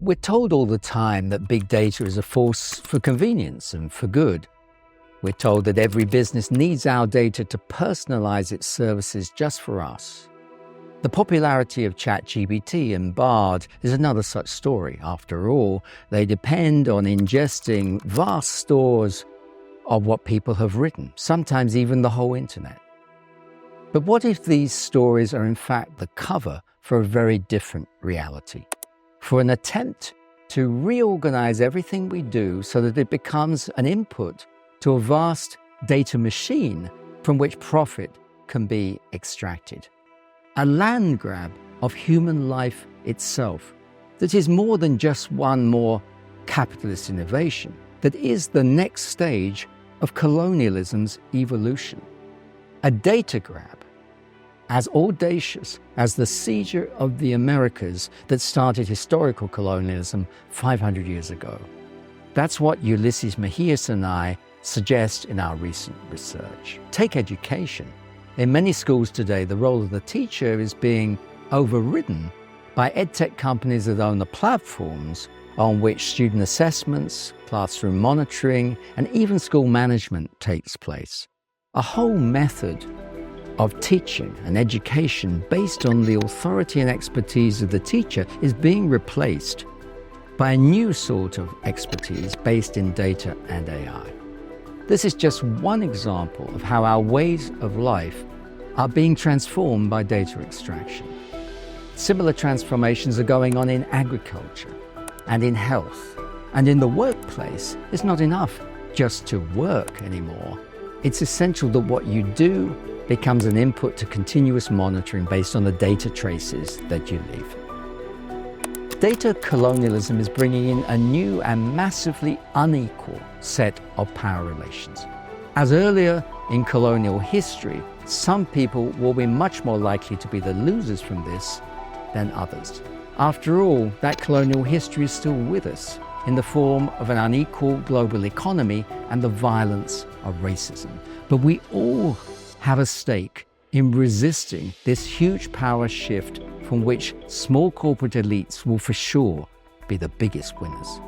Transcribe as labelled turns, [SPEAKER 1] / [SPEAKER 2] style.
[SPEAKER 1] We're told all the time that big data is a force for convenience and for good. We're told that every business needs our data to personalize its services just for us. The popularity of ChatGPT and Bard is another such story. After all, they depend on ingesting vast stores of what people have written, sometimes even the whole internet. But what if these stories are in fact the cover for a very different reality? For an attempt to reorganize everything we do so that it becomes an input to a vast data machine from which profit can be extracted. A land grab of human life itself that is more than just one more capitalist innovation, that is the next stage of colonialism's evolution. A data grab as audacious as the seizure of the Americas that started historical colonialism 500 years ago. That's what Ulises Mejias and I suggest in our recent research. Take education. In many schools today, the role of the teacher is being overridden by edtech companies that own the platforms on which student assessments, classroom monitoring, and even school management takes place. A whole method of teaching and education based on the authority and expertise of the teacher is being replaced by a new sort of expertise based in data and AI. This is just one example of how our ways of life are being transformed by data extraction. Similar transformations are going on in agriculture and in health. And in the workplace, it's not enough just to work anymore. It's essential that what you do becomes an input to continuous monitoring based on the data traces that you leave. Data colonialism is bringing in a new and massively unequal set of power relations. As earlier in colonial history, some people will be much more likely to be the losers from this than others. After all, that colonial history is still with us in the form of an unequal global economy and the violence of racism. But we all have a stake in resisting this huge power shift from which small corporate elites will for sure be the biggest winners.